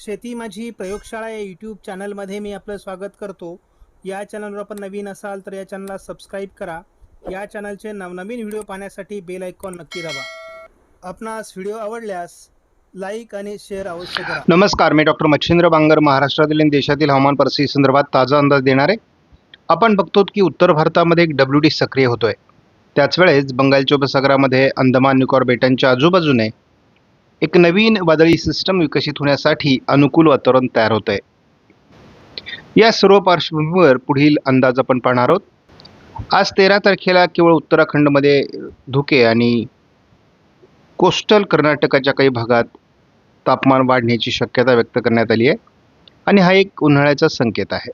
शेती माझी प्रयोगशाळा या यूट्यूब चॅनलमध्ये मी आपलं स्वागत करतो. या चॅनलवर आपण नवीन असाल तर या चॅनलला सबस्क्राईब करा. या चॅनलचे नवनवीन व्हिडिओ पाहण्यासाठी बेल आयकॉन नक्की दाबा. आपणास व्हिडिओ आवडल्यास लाईक आणि शेअर अवश्य करा. नमस्कार, मी डॉक्टर मच्छिंद्र बांगर महाराष्ट्रातील आणि देशातील हवामान परिस्थितीसंदर्भात ताजा अंदाज देणार आहे. आपण बघतो की उत्तर भारतामध्ये एक WD सक्रिय होतोय. त्याच वेळेस बंगालच्या उपसागरामध्ये अंदमान निकोबार बेटांच्या आजूबाजूने एक नवीन वादळी सिस्टम विकसित होण्यासाठी अनुकूल वातावरण तयार होतंय. या सर्व पार्श्वभूमीवर पुढील अंदाज आपण पाहणार आहोत. आज 13 तारखेला केवळ उत्तराखंडमध्ये धुके आणि कोस्टल कर्नाटकाच्या काही भागात तापमान वाढण्याची शक्यता व्यक्त करण्यात आली आहे आणि हा एक उन्हाळ्याचा संकेत आहे.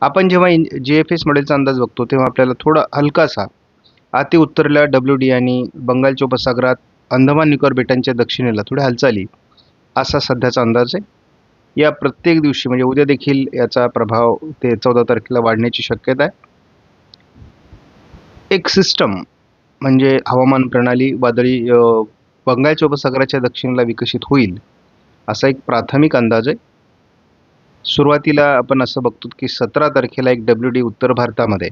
आपण जेव्हा GFS मॉडेलचा अंदाज बघतो तेव्हा आपल्याला थोडा हलकासा अति उत्तरेला WD आणि बंगालच्या उपसागरात अंदमान निकोबार बेटांच्या दक्षिणेला थोड्या हालचाली असा सध्याचा अंदाज आहे. या प्रत्येक दिवशी म्हणजे उद्या देखील याचा प्रभाव ते 14 तारखेला वाढण्याची शक्यता आहे. एक सिस्टम म्हणजे हवामान प्रणाली वादळी बंगालच्या उपसागराच्या दक्षिणेला विकसित होईल असा एक प्राथमिक अंदाज आहे. सुरुवातीला आपण असं बघतो की 17 तारखेला एक WD उत्तर भारतामध्ये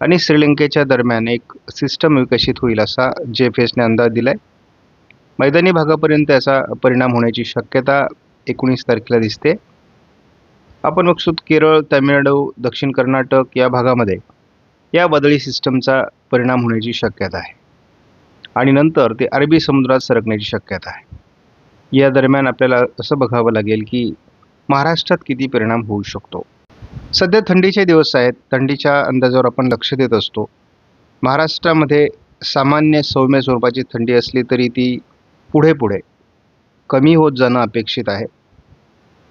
आणि श्रीलंकेच्या दरम्यान एक सिस्टम विकसित होईल असा GFSने अंदाज दिलाय. मैदानी भागापर्यंत याचा परिणाम होण्याची शक्यता 19 तारखेला दिसते. आपण बघतो केरळ, तामिळनाडू, दक्षिण कर्नाटक या भागामध्ये या वादळी सिस्टमचा परिणाम होण्याची शक्यता आहे आणि नंतर ते अरबी समुद्रात सरकण्याची शक्यता आहे. या दरम्यान आपल्याला असं बघावं लागेल की महाराष्ट्रात किती परिणाम होऊ शकतो. सध्या थंडीचे दिवस आहेत. थंडीच्या अंदाजावर आपण लक्ष देत असतो. महाराष्ट्रामध्ये सामान्य सौम्य स्वरूपाची थंडी असली तरी ती पुढे पुढे कमी होत जाणं अपेक्षित आहे.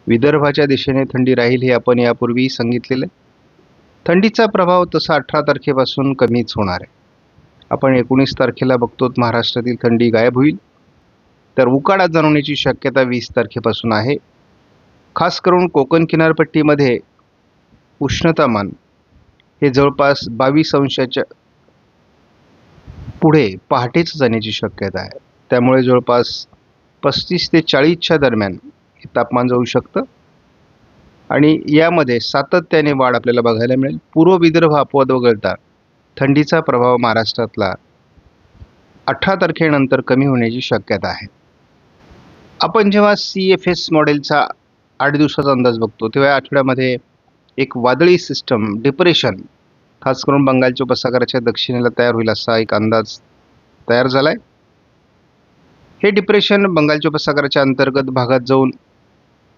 विदर्भाच्या दिशेने थंडी राहील हे आपण यापूर्वी सांगितलेलं. थंडीचा प्रभाव तसा 18 तारखेपासून कमीच होणार आहे. आपण 19 तारखेला बघतो महाराष्ट्रातील थंडी गायब होईल. तर उकाडा जाणवण्याची शक्यता 20 तारखेपासून आहे. खास करून कोकण किनारपट्टीमध्ये उष्णतामान हे जवळपास 22 अंशाच्या पुढे पहाटेच जाण्याची शक्यता आहे. त्यामुळे जवळपास 35 ते 40च्या दरम्यान हे तापमान जाऊ शकतं आणि यामध्ये सातत्याने वाढ आपल्याला बघायला मिळेल. पूर्व विदर्भ अपवाद वगळता थंडीचा प्रभाव महाराष्ट्रातला 18 तारखेनंतर कमी होण्याची शक्यता आहे. आपण जेव्हा CFS मॉडेलचा 8 दिवसाचा अंदाज बघतो तेव्हा या आठवड्यामध्ये एक वादळी सिस्टम डिप्रेशन खास करून बंगालच्या उपसागराच्या दक्षिणेला तयार होईल असा एक अंदाज तयार झाला आहे. हे डिप्रेशन बंगालच्या उपसागराच्या अंतर्गत भागात जाऊन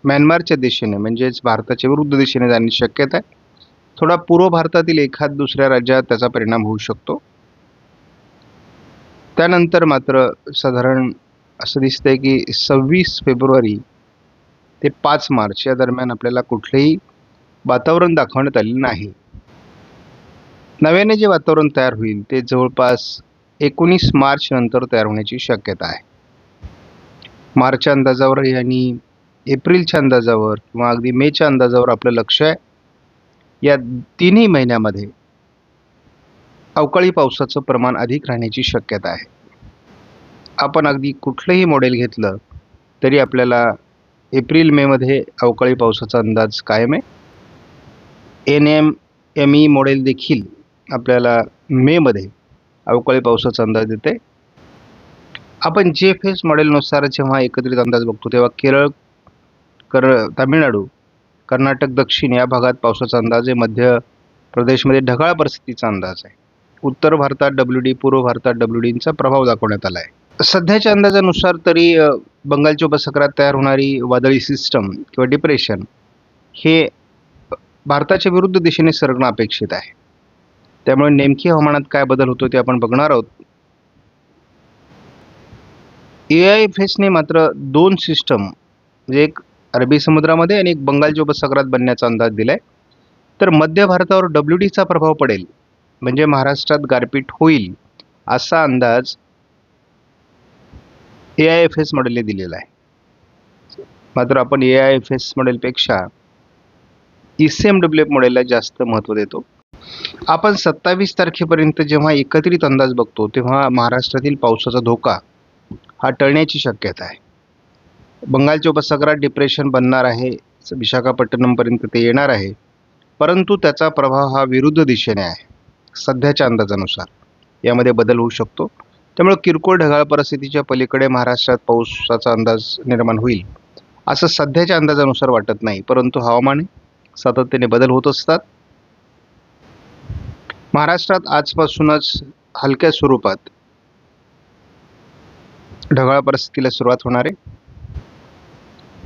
म्यानमारच्या दिशेने म्हणजेच भारताच्या विरुद्ध दिशेने जाण्याची शक्यता आहे. थोडा पूर्व भारतातील एखाद दुसऱ्या राज्यात त्याचा परिणाम होऊ शकतो. त्यानंतर मात्र साधारण असं दिसतंय की 26 फेब्रुवारी ते 5 मार्च या दरम्यान आपल्याला कुठलेही वातावरण दाखवण्यात आलेलं नाही. नव्याने जे वातावरण तयार होईल ते जवळपास 19 मार्च नंतर तयार होण्याची शक्यता आहे. मार्चच्या अंदाजावर आणि एप्रिलच्या अंदाजावर किंवा अगदी मेच्या अंदाजावर आपलं लक्ष आहे. या तिन्ही महिन्यामध्ये अवकाळी पावसाचं प्रमाण अधिक राहण्याची शक्यता आहे. आपण अगदी कुठलंही मॉडेल घेतलं तरी आपल्याला एप्रिल मेमध्ये अवकाळी पावसाचा अंदाज कायम आहे. NMME मॉडेल देखील आपल्याला मेमध्ये अवकाळी पावसाचा अंदाज देते. आपण GFS मॉडेलनुसार जेव्हा एकत्रित अंदाज बघतो तेव्हा केरळ, तामिळनाडू, कर्नाटक दक्षिण या भागात पावसाचा अंदाज आहे. मध्य प्रदेशमध्ये ढगाळ परिस्थितीचा अंदाज आहे. उत्तर भारतात WD, पूर्व भारतात WDचा प्रभाव दाखवण्यात आला आहे. सध्याच्या अंदाजानुसार तरी बंगालच्या उपसागरात तयार होणारी वादळी सिस्टम किंवा डिप्रेशन हे भारताच्या विरुद्ध दिशेने सरकणं अपेक्षित आहे. त्यामुळे नेमकी हवामानात काय बदल होतो ते आपण बघणार आहोत. AIFSने मात्र 2 सिस्टम म्हणजे एक अरबी समुद्रामध्ये आणि एक बंगालच्या उपसागरात बनण्याचा अंदाज दिलाय. तर मध्य भारतावर WDचा प्रभाव पडेल म्हणजे महाराष्ट्रात गारपीट होईल असा अंदाज AIFS मॉडेलने दिलेला आहे. मात्र आपण AIFS मॉडेलपेक्षा ECMWF मॉडेलला जास्त महत्त्व देतो. आपण 27 तारखेपर्यंत जेव्हा एकत्रित अंदाज बघतो तेव्हा महाराष्ट्रातील पावसाचा धोका हा टळण्याची शक्यता आहे. बंगालच्या उपसागरात डिप्रेशन बनणार आहे, विशाखापट्टणमपर्यंत ते येणार आहे, परंतु त्याचा प्रभाव हा विरुद्ध दिशेने आहे. सध्याच्या अंदाजानुसार यामध्ये बदल होऊ शकतो. त्यामुळे किरकोळ ढगाळ परिस्थितीच्या पलीकडे महाराष्ट्रात पावसाचा अंदाज निर्माण होईल असं सध्याच्या अंदाजानुसार वाटत नाही, परंतु हवामान सातत्याने बदल होत असतात. महाराष्ट्रात आजपासूनच हलक्या स्वरूपात ढगाळ परिस्थितीला सुरुवात होणार आहे.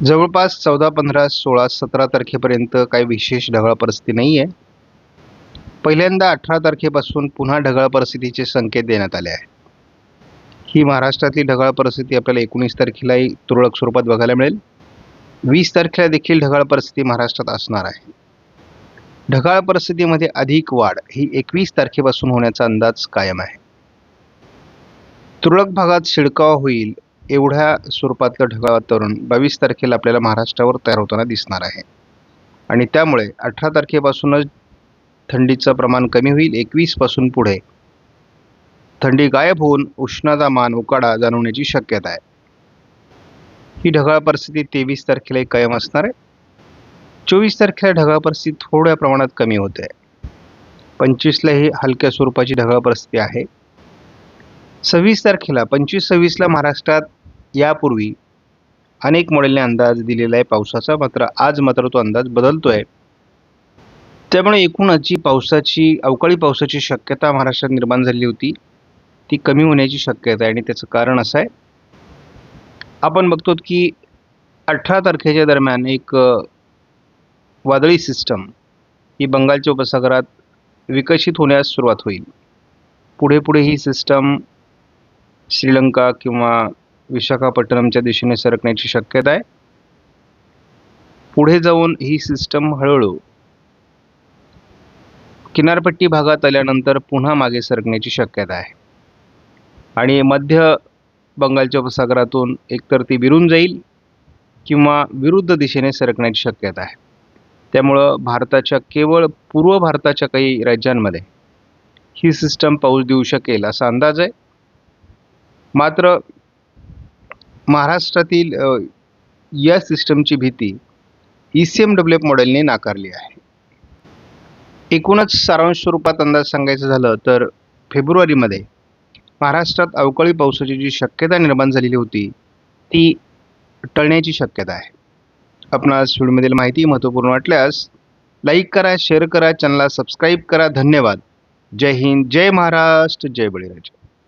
जवळपास 14, 15, 16, 17 तारखेपर्यंत काही विशेष ढगाळ परिस्थिती नाही आहे. पहिल्यांदा 18 तारखेपासून पुन्हा ढगाळ परिस्थितीचे संकेत देण्यात आले आहे. ही महाराष्ट्रातली ढगाळ परिस्थिती आपल्याला 19 तारखेलाही तुरळक स्वरूपात बघायला मिळेल. 20 तारखेला देखील ढगाळ परिस्थिती महाराष्ट्रात असणार आहे. ढगाळ परिस्थितीमध्ये अधिक वाढ ही 21 तारखेपासून होण्याचा अंदाज कायम आहे. तुरळक भागात शिडकावा होईल एवढ्या स्वरूपातलं ढगाळ वातावरण 22 तारखेला आपल्याला महाराष्ट्रावर तयार होताना दिसणार आहे आणि त्यामुळे 18 तारखेपासूनच थंडीचं प्रमाण कमी होईल. 21 पासून पुढे थंडी गायब होऊन उष्णतामान उकाडा जाणवण्याची शक्यता आहे. ही ढगाळ परिस्थिती 23 तारखेला कायम असणार आहे. 24 तारखेला ढगाळ परिस्थिती थोड्या प्रमाणात कमी होते. 25ला ही हलक्या स्वरूपाची ढगाळ परिस्थिती आहे. 26 तारखेला 25-26ला महाराष्ट्रात यापूर्वी अनेक मॉडेलने अंदाज दिलेला आहे पावसाचा, मात्र आज मात्र तो अंदाज बदलतोय. त्यामुळे एकूणच जी अवकाळी पावसाची शक्यता महाराष्ट्रात निर्माण झाली होती ती कमी होण्याची शक्यता आहे आणि त्याचं कारण असं आहे, आपण बघतो की 18 तारखेच्या दरम्यान एक वादळी सिस्टम ही बंगालच्या उपसागरात विकसित होण्यास सुरुवात होईल. पुढे पुढे ही सिस्टम श्रीलंका किंवा विशाखापट्टणमच्या दिशेने सरकण्याची शक्यता आहे. पुढे जाऊन ही सिस्टम हळूहळू किनारपट्टी भागात आल्यानंतर पुन्हा मागे सरकण्याची शक्यता आहे आणि मध्य बंगालच्या उपसागरातून एकतर ती विरून जाईल किंवा विरुद्ध दिशेने सरकण्याची शक्यता आहे. त्यामुळं भारताच्या केवळ पूर्व भारताच्या काही राज्यांमध्ये ही सिस्टम पाऊस देऊ शकेल असा अंदाज आहे. मात्र महाराष्ट्रातील या सिस्टमची भीती ECMWF मॉडेलने नाकारली आहे. एकूणच सारांश स्वरूपात अंदाज सांगायचं झालं तर फेब्रुवारीमध्ये महाराष्ट्रात अवकाळी पावसाची जी शक्यता निर्माण झालेली होती ती टळण्याची शक्यता आहे. आपणास व्हिडिओमधील माहिती महत्त्वपूर्ण वाटल्यास लाईक करा, शेअर करा, चॅनलला सबस्क्राईब करा. धन्यवाद. जय हिंद, जय महाराष्ट्र, जय बळीराजा.